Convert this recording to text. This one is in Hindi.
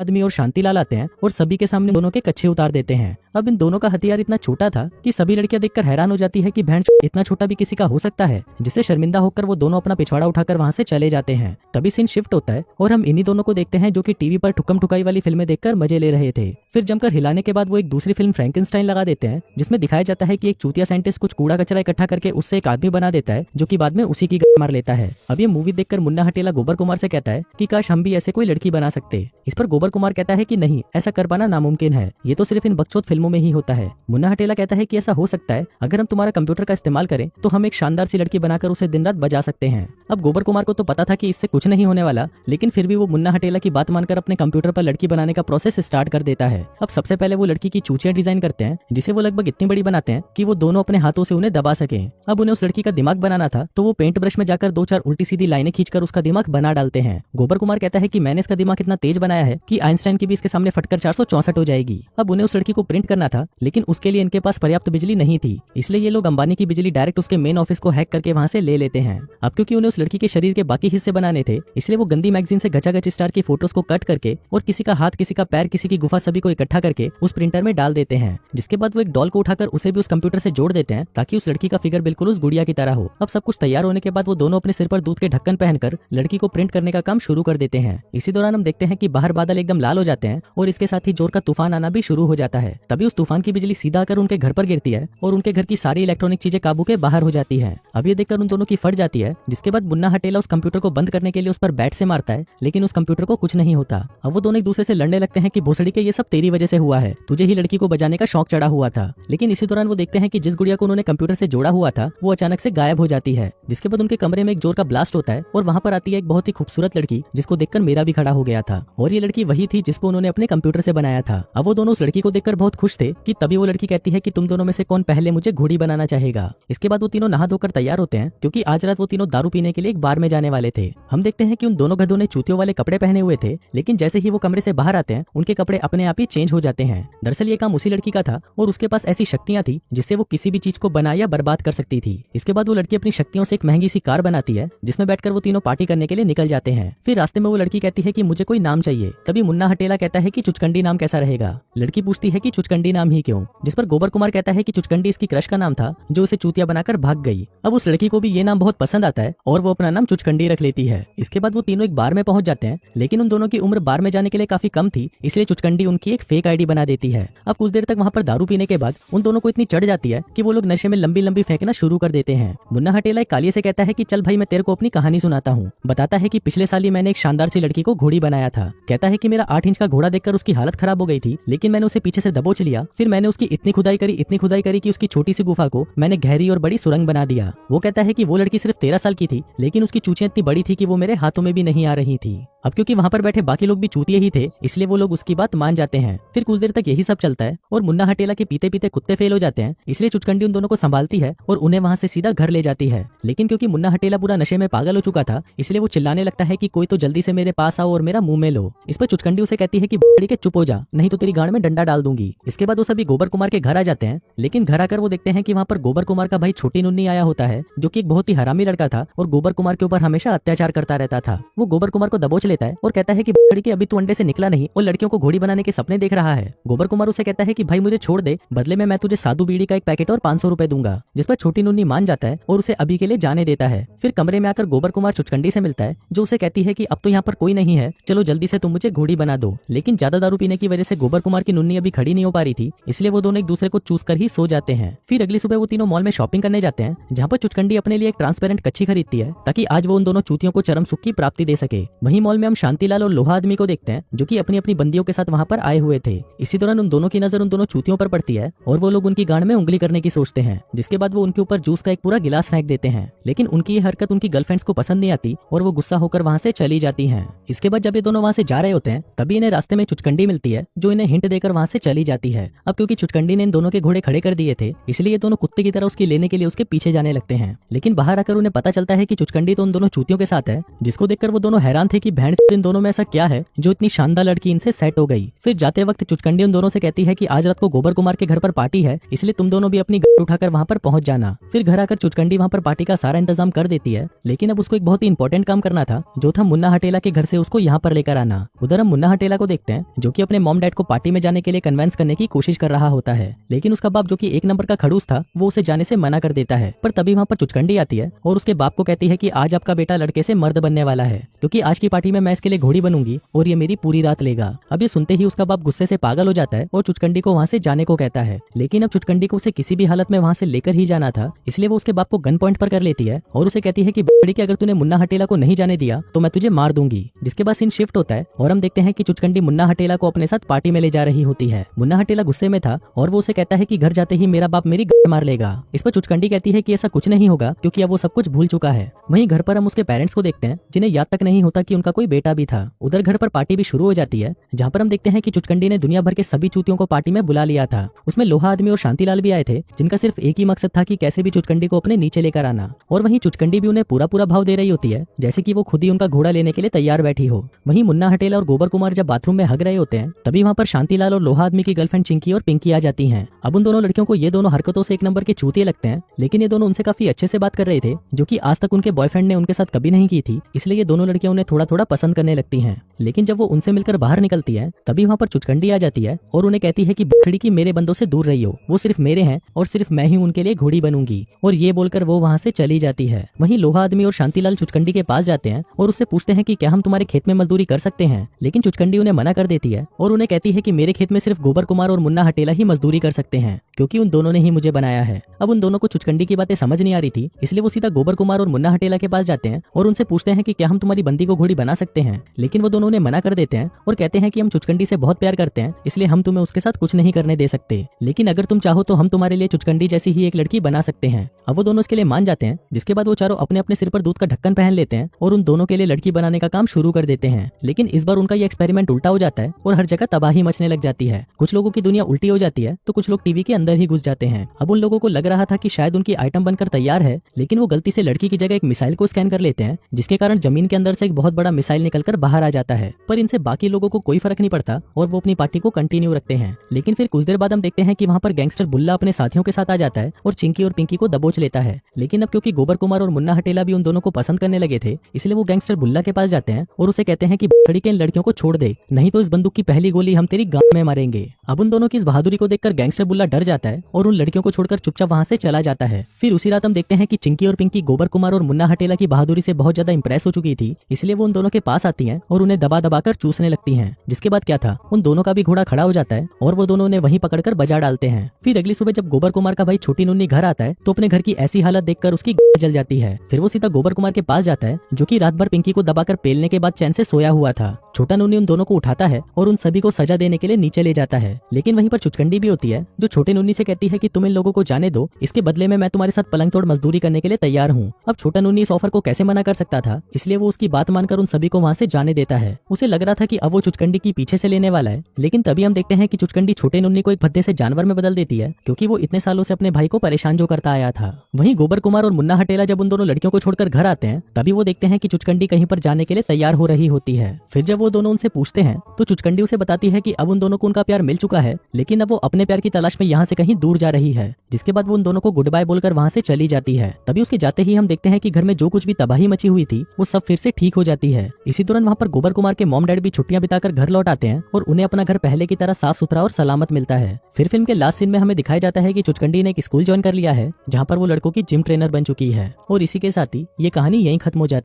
आदमी और शांतिलाल आते हैं और सभी के सामने दोनों के कच्छे उतार देते हैं। अब इन दोनों का हथियार इतना छोटा था कि सभी लड़कियां देखकर हैरान हो जाती है कि भैंस इतना छोटा भी किसी का हो सकता है, जिससे शर्मिंदा होकर वो दोनों अपना पिछवाड़ा उठाकर वहां से चले जाते हैं। तभी सीन शिफ्ट होता है और हम इन्हीं दोनों को देखते हैं जो कि टीवी पर ठुकम ठुकाई वाली फिल्में देखकर मजे ले रहे थे। फिर जमकर हिलाने के बाद वो एक दूसरी फिल्म फ्रैंकेनस्टाइन लगा देते हैं, जिसमें दिखाया जाता है कि एक चूतिया साइंटिस्ट कुछ कूड़ा कचरा इकट्ठा करके उससे एक आदमी बना देता है, जो कि बाद में उसी की गन मार लेता है। अब ये मूवी देखकर मुन्ना हटेला गोबर कुमार से कहता है कि काश हम भी ऐसे कोई लड़की बना सकते। इस पर गोबर कुमार कहता है कि नहीं, ऐसा कर पाना नामुमकिन है, ये तो सिर्फ इन बकचोद फिल्मों में ही होता है। मुन्ना हटेला कहता है कि ऐसा हो सकता है, अगर हम तुम्हारा कंप्यूटर का इस्तेमाल करें तो हम एक शानदार सी लड़की बनाकर उसे दिन रात बजा सकते हैं। अब गोबर कुमार को तो पता था कि इससे कुछ नहीं होने वाला, लेकिन फिर भी वो मुन्ना हटेला की बात मानकर अपने कंप्यूटर पर लड़की बनाने का प्रोसेस स्टार्ट कर देता है। अब सबसे पहले वो लड़की की चूचियां डिजाइन करते हैं, जिसे वो लगभग इतनी बड़ी बनाते हैं कि वो दोनों अपने हाथों से उन्हें दबा सके। अब उन्हें उस लड़की का दिमाग बनाना था, तो वो पेंट ब्रश में जाकर 2-4 उल्टी सीधी लाइनें खींचकर उसका दिमाग बना डालते हैं। गोबर कुमार कहता है कि मैंने इसका दिमाग इतना तेज बनाया है कि आइंस्टाइन की भी इसके सामने फटकर 464 हो जाएगी। अब उन्हें उस लड़की को प्रिंट करना था, लेकिन उसके लिए इनके पास पर्याप्त बिजली नहीं थी, इसलिए ये लोग अंबानी की बिजली डायरेक्ट उसके मेन ऑफिस को हैक करके वहां से ले लेते हैं। अब क्योंकि उन्हें उस लड़की के शरीर के बाकी हिस्से बनाने थे, इसलिए वो गंदी मैगजीन से गचागच स्टार की फोटोज को कट करके और किसी का हाथ, किसी का पैर, किसी की गुफा सभी को इकट्ठा करके उस प्रिंटर में डाल देते हैं। जिसके बाद वो एक डॉल को उठाकर उसे भी उस कंप्यूटर से जोड़ देते हैं, ताकि उस लड़की का फिगर बिल्कुल उस गुड़िया की तरह हो। अब सब कुछ तैयार होने के बाद वो दोनों अपने सिर पर दूध के ढक्कन पहनकर लड़की को प्रिंट करने का काम शुरू कर देते हैं। इसी दौरान हम देखते हैं कि बाहर बादल एकदम लाल हो जाते हैं और इसके साथ ही जोर का तूफान आना भी शुरू हो जाता है। तभी उस तूफान की बिजली सीधा आकर उनके घर पर गिरती है और उनके घर की सारी इलेक्ट्रॉनिक चीजें काबू के बाहर हो जाती है। अब ये देखकर उन दोनों की फट जाती है, जिसके बाद मुन्ना हटेला उस कंप्यूटर को बंद करने के लिए उस पर बैट से मारता है, लेकिन उस कंप्यूटर को कुछ नहीं होता। अब वो दोनों एक दूसरे से लड़ने लगते हैं कि भोसड़ी के ये सब तेरी वजह से हुआ है, तुझे ही लड़की को बजाने का शौक चढ़ा हुआ था। लेकिन इसी दौरान वो देखते हैं कि जिस गुड़िया को उन्होंने कंप्यूटर से जोड़ा हुआ था वो अचानक से गायब हो जाती है। जिसके बाद उनके कमरे में एक जोर का ब्लास्ट होता है और वहां पर आती है एक बहुत ही खूबसूरत लड़की, जिसको देखकर मेरा भी खड़ा हो गया था। और ये लड़की वही थी जिसको उन्होंने अपने कंप्यूटर से बनाया था। अब वो दोनों उस लड़की को देखकर बहुत खुश थे कि तभी वो लड़की कहती है कि तुम दोनों में से कौन पहले मुझे घोड़ी बनाना चाहेगा। इसके बाद वो तीनों नहा धोकर तैयार होते हैं, क्योंकि आज रात वो तीनों दारू पीने के लिए एक बार में जाने वाले थे। हम देखते हैं कि उन दोनों गधों ने चूतियों वाले कपड़े पहने हुए थे, लेकिन जैसे ही वो कमरे से बाहर आते हैं उनके कपड़े अपने आप ही चेंज हो जाते हैं। दरअसल ये काम उसी लड़की का था और उसके पास ऐसी शक्तियां थी जिससे वो किसी भी चीज को बना या बर्बाद कर सकती थी। इसके बाद वो लड़की अपनी शक्तियों से एक महंगी सी कार बनाती है, जिसमें बैठकर वो तीनों पार्टी करने के लिए निकल जाते हैं। फिर रास्ते में वो लड़की कहती है कि मुझे कोई नाम चाहिए। तभी मुन्ना हटेला कहता है कि चुचकंडी नाम कैसा रहेगा। लड़की पूछती है कि चुचकंडी नाम ही क्यों, जिस पर गोबर कुमार कहता है कि चुचकंडी इसकी क्रश का नाम था जो उसे चूतिया बनाकर भाग गई। अब उस लड़की को भी ये नाम बहुत पसंद आता है और वो अपना नाम चुचकंडी रख लेती है। इसके बाद वो तीनों एक बार में पहुंच जाते हैं, लेकिन उन दोनों की उम्र बार में जाने के लिए काफी कम थी, इसलिए चुचकंडी उनकी एक फेक आईडी बना देती है। अब कुछ देर तक वहाँ पर दारू पीने के बाद उन दोनों को इतनी चढ़ जाती है कि वो लोग नशे में लंबी लंबी फेंकना शुरू कर देते हैं। मुन्ना हटेला एक कालिये से कहता है कि चल भाई मैं तेरे को अपनी कहानी सुनाता हूँ। बताता है कि पिछले साल ही मैंने एक शानदार सी लड़की को घोड़ी बनाया था। कहता है कि मेरा 8 इंच का घोड़ा देखकर उसकी हालत खराब हो गई थी, लेकिन मैंने उसे पीछे से दबोच लिया। फिर मैंने उसकी इतनी खुदाई करी कि उसकी छोटी सी गुफा को मैंने गहरी और बड़ी सुरंग बना दिया। वो कहता है कि वो लड़की सिर्फ 13 साल की थी, लेकिन उसकी चूचियां इतनी बड़ी थी कि वो मेरे हाथों में भी नहीं आ रही थी। अब क्योंकि वहाँ पर बैठे बाकी लोग भी चूतिए ही थे, इसलिए वो लोग उसकी बात मान जाते हैं। फिर कुछ देर तक यही सब चलता है और मुन्ना हटेला के पीते पीते कुत्ते फेल हो जाते हैं, इसलिए चुचकंडी उन दोनों को संभालती है और उन्हें वहाँ से सीधा घर ले जाती है। लेकिन क्योंकि मुन्ना हटेला पूरा नशे में पागल हो चुका था, इसलिए वो चिल्लाने लगता है कि कोई तो जल्दी से मेरे पास आओ और मेरा मुंह में लो। इस पर चुचकंडी उसे कहती है कि बड़ी के चुप हो जा, नहीं तो तेरी गाड़ में डंडा डाल दूंगी। इसके बाद वो सभी गोबर कुमार के घर आ जाते हैं, लेकिन घर आकर वो देखते हैं कि वहाँ पर गोबर कुमार का भाई छोटी नुन्नी आया होता है, जो कि एक बहुत ही हरामी लड़का था और गोबर कुमार के ऊपर हमेशा अत्याचार करता रहता था। वो गोबर कुमार को दबोच लेता है और कहता है कि बड़ी के अभी तू अंडे से निकला नहीं और लड़कियों को घोड़ी बनाने के सपने देख रहा है। गोबर कुमार उसे कहता है कि भाई मुझे छोड़ दे, बदले में मैं तुझे साधु बीड़ी का एक पैकेट और 500 रुपए दूंगा। जिस पर छोटी नुन्नी मान जाता है और उसे अभी के लिए जाने देता है। फिर कमरे में आकर गोबर कुमार चुचकंडी से मिलता है, जो उसे कहती है कि अब तो यहाँ पर कोई नहीं है, चलो जल्दी से तुम मुझे घोड़ी बना दो। लेकिन ज्यादा दारू पीने की वजह से गोबर कुमार की नुन्नी अभी खड़ी नहीं हो पा रही थी, इसलिए वो दोनों एक दूसरे को चूस कर ही सो जाते हैं। फिर अगली सुबह वो तीनों मॉल में शॉपिंग करने जाते हैं, जहाँ पर चुचकंडी अपने लिए एक ट्रांसपेरेंट कच्छी खरीदती है, ताकि आज वो उन दोनों चूतियों को चरम सुख की प्राप्ति दे सके। वहीं मॉल में हम शांतिलाल और लोहा आदमी को देखते हैं, जो कि अपनी अपनी बंदियों के साथ वहाँ पर आए हुए थे। इसी दौरान उन दोनों की नजर उन दोनों चूतियों पर पड़ती है और वो लोग उनकी गांड में उंगली करने की सोचते हैं, जिसके बाद वो उनके ऊपर जूस का एक पूरा गिलास फेंक देते हैं। लेकिन उनकी ये हरकत उनकी गर्लफ्रेंड्स को पसंद नहीं आती और वो गुस्सा होकर वहाँ से चली जाती हैं। इसके बाद जब ये दोनों वहाँ से जा रहे होते हैं, तभी इन्हें रास्ते में चुचकंडी मिलती है, जो इन्हें हिंट देकर वहाँ से चली जाती है। अब क्योंकि चुचकंडी ने इन दोनों के घोड़े खड़े कर दिए थे, इसलिए ये दोनों कुत्ते की तरह उसकी लेने के लिए उसके पीछे जाने लगते हैं। लेकिन बाहर आकर उन्हें पता चलता है कि चुचकंडी तो उन दोनों चूतियों के साथ है, जिसको देखकर वो दोनों हैरान थे कि बहन बहन इन दोनों में ऐसा क्या है जो इतनी शानदार लड़की इनसे सेट हो गई। फिर जाते वक्त चुचकंडी उन दोनों से कहती है कि आज रात को गोबर कुमार के घर पर पार्टी है, इसलिए तुम दोनों भी अपनी गाड़ी उठाकर वहाँ पर पहुंच जाना। फिर घर आकर चुचकंडी वहाँ पर पार्टी का सारा इंतजाम कर देती है, लेकिन अब उसको एक बहुत ही इंपॉर्टेंट काम करना था, जो था मुन्ना हटेला के घर से उसको यहाँ पर लेकर आना। उधर हम मुन्ना हटेला को देखते हैं जो कि अपने मॉम डैड को पार्टी में जाने के लिए कन्वेंस करने की कोशिश कर रहा होता है, लेकिन उसका बाप जो कि एक नंबर का खड़ूस था वो उसे जाने से मना कर देता है। पर तभी वहाँ पर चुचकंडी आती है और उसके बाप को कहती है कि आज आपका बेटा लड़के से मर्द बनने वाला है, क्योंकि आज की पार्टी में मैं इसके लिए घोड़ी बनूंगी और ये मेरी पूरी रात लेगा। अब ये सुनते ही उसका बाप गुस्से से पागल हो जाता है और चुचकंडी को वहाँ से जाने को कहता है, लेकिन अब चुचकंडी को उसे किसी भी हालत में वहाँ से लेकर ही जाना था, इसलिए वो उसके बाप को गन पॉइंट पर कर लेती है और उसे कहती है कि बड़ी अगर तूने मुन्ना हटेला को नहीं जाने दिया तो मैं तुझे मार दूंगी। जिसके बाद सीन शिफ्ट होता है और हम देखते हैं कि चुचकंडी मुन्ना हटेला को अपने साथ पार्टी में ले जा रही होती है। मुन्ना हटेला गुस्से में था और वो उसे कहता है कि घर जाते ही मेरा बाप मेरी गांड मार लेगा। इस पर चुचकंडी कहती है कि ऐसा कुछ नहीं होगा क्योंकि अब वो सब कुछ भूल चुका है। वहीं घर पर हम उसके पेरेंट्स को देखते हैं जिन्हें याद तक नहीं होता कि उनका कोई बेटा भी था। उधर घर पर पार्टी भी शुरू हो जाती है, जहाँ पर हम देखते हैं कि चुचकंडी ने दुनिया भर के सभी चूतियों को पार्टी में बुला लिया था। उसमें लोहा आदमी और शांतिलाल भी आए थे, जिनका सिर्फ एक ही मकसद था कि कैसे भी चुचकंडी को अपने नीचे लेकर आना। और वहीं चुचकंडी भी उन्हें पूरा पूरा भाव दे रही होती है, जैसे कि वो खुद ही उनका घोड़ा लेने के लिए तैयार बैठी हो। वहीं मुन्ना हटेला और गोबर कुमार जब बाथरूम में हग रहे होते हैं, तभी वहाँ पर शांतिलाल और लोहा आदमी की गर्लफ्रेंड चिंकी और पिंकी आ जाती हैं। अब उन दोनों लड़कियों को ये दोनों हरकतों से एक नंबर के चूतिए लगते हैं, लेकिन ये दोनों उनसे काफी अच्छे से बात कर रहे थे, जो कि आज तक उनके बॉयफ्रेंड ने उनके साथ कभी नहीं की थी, इसलिए ये दोनों लड़कियां उन्हें थोड़ा थोड़ा पसंद करने लगती हैं। लेकिन जब वो उनसे मिलकर बाहर निकलती है, तभी वहाँ पर चुचकंडी आ जाती है और उन्हें कहती है कि बछड़ी की मेरे बंदों से दूर रही हो, वो सिर्फ मेरे हैं और सिर्फ मैं ही उनके लिए घोड़ी बनूंगी। और ये बोलकर वो वहाँ से चली जाती है। वहीं लोहा आदमी और शांतिलाल चुचकंडी के पास जाते हैं और उससे पूछते हैं कि क्या हम तुम्हारे खेत में मजदूरी कर सकते हैं, लेकिन चुचकंडी उन्हें मना कर देती है और उन्हें कहती है कि मेरे खेत में सिर्फ गोबर कुमार और मुन्ना हटेला ही मजदूरी कर सकते हैं, क्योंकि उन दोनों ने ही मुझे बनाया है। अब उन दोनों को चुचकंडी की बातें समझ नहीं आ रही थी, इसलिए वो सीधा गोबर कुमार और मुन्ना हटेला के पास जाते हैं और उनसे पूछते हैं कि क्या हम तुम्हारी बंदी को घोड़ी बना सकते हैं, लेकिन वो दोनों उन्हें मना कर देते हैं और कहते हैं कि हम चुचकंडी से बहुत प्यार करते हैं, इसलिए हम तुम्हें उसके साथ कुछ नहीं करने दे सकते, लेकिन अगर तुम चाहो तो हम तुम्हारे लिए चुचकंडी जैसी ही एक लड़की बना सकते हैं। अब वो दोनों इसके लिए मान जाते हैं, जिसके बाद वो चारों अपने अपने सिर पर दूध का ढक्कन पहन लेते हैं और उन दोनों के लिए लड़की बनाने का काम शुरू कर देते हैं। लेकिन इस बार उनका ये एक्सपेरिमेंट उल्टा हो जाता है और हर जगह तबाही मचने लग जाती है। कुछ लोगों की दुनिया उल्टी हो जाती है तो कुछ लोग टीवी के अंदर ही घुस जाते हैं। अब उन लोगों को लग रहा था कि शायद उनकी आइटम बनकर तैयार है, लेकिन वो गलती से लड़की की जगह एक मिसाइल को स्कैन कर लेते हैं, जिसके कारण जमीन के अंदर से एक बहुत बड़ा मिसाइल निकलकर बाहर आ जाता है। पर इनसे बाकी लोगों को कोई फर्क नहीं पड़ता और वो अपनी पार्टी को कंटिन्यू रखते हैं। लेकिन फिर कुछ देर बाद हम देखते हैं कि वहाँ पर गैंगस्टर बुल्ला अपने साथियों के साथ आ जाता है और चिंकी और पिंकी को दबोच लेता है। लेकिन अब क्योंकि गोबर कुमार और मुन्ना हटेला भी उन दोनों को पसंद करने लगे थे, इसलिए वो गैंगस्टर बुल्ला के पास जाते हैं और उसे कहते हैं कि बड़ी के इन लड़कियों को छोड़ दे, नहीं तो इस बंदूक की पहली गोली हम तेरी गांड में मारेंगे। अब उन दोनों की इस बहादुरी को देखकर गैंगस्टर बुल्ला डर जाता है और उन लड़कियों को छोड़कर चुपचाप वहाँ से चला जाता है। फिर उसी रात हम देखते हैं कि चिंकी और पिंकी गोबर कुमार और मुन्ना हटेला की बहादुरी से बहुत ज्यादा इंप्रेस हो चुकी थी, इसलिए वो उन दोनों के पास आती हैं और उन्हें दबा दबा कर चूसने लगती हैं। जिसके बाद क्या था, उन दोनों का भी घोड़ा खड़ा हो जाता है और वो दोनों उन्हें वहीं पकड़कर बजा डालते हैं। फिर अगली सुबह जब गोबर कुमार का भाई छोटी नुन्नी घर आता है तो अपने घर की ऐसी हालत देखकर उसकी जल जाती है। फिर वो सीधा गोबर कुमार के पास जाता है, जो कि रात भर पिंकी को दबाकर पेलने के बाद चैन से सोया हुआ था। छोटा नूनी उन दोनों को उठाता है और उन सभी को सजा देने के लिए नीचे ले जाता है। लेकिन वहीं पर चुचकंडी भी होती है, जो छोटे नूनी से कहती है कि तुम इन लोगों को जाने दो, इसके बदले में मैं तुम्हारे साथ पलंग तोड़ मजदूरी करने के लिए तैयार हूँ। अब छोटा नूनी इस ऑफर को कैसे मना कर सकता था, इसलिए वो उसकी बात मानकर उन सभी को वहाँ से जाने देता है। उसे लग रहा था कि अब वो चुचकंडी की पीछे से लेने वाला है, लेकिन तभी हम देखते हैं कि चुचकंडी छोटे नूनी को एक भद्दे से जानवर में बदल देती है, क्योंकि वो इतने सालों से अपने भाई को परेशान जो करता आया था। वहीं गोबर कुमार और मुन्ना हटेला जब उन दोनों लड़कियों को छोड़कर घर आते हैं, तभी वो देखते हैं कि चुचकंडी कहीं पर जाने के लिए तैयार हो रही होती है। फिर जब वो दोनों उनसे पूछते हैं तो चुचकंडी उसे बताती है कि अब उन दोनों को उनका प्यार मिल चुका है, लेकिन अब वो अपने प्यार की तलाश में यहाँ से कहीं दूर जा रही है। जिसके बाद वो उन दोनों को गुड बाय बोलकर वहाँ से चली जाती है। तभी उसके जाते ही हम देखते हैं कि घर में जो कुछ भी तबाही मची हुई थी वो सब फिर से ठीक हो जाती है। इसी दौरान वहाँ पर गोबर कुमार के मॉम डैड भी छुट्टियां बिताकर घर लौट आते हैं और उन्हें अपना घर पहले की तरह साफ सुथरा और सलामत मिलता है। फिर फिल्म के लास्ट सीन में हमें दिखाया जाता है कि चुचकंडी ने एक स्कूल ज्वाइन कर लिया है, जहाँ पर वो लड़कों की जिम ट्रेनर बन चुकी है। और इसी के साथ ही ये कहानी यहीं खत्म हो जाती है।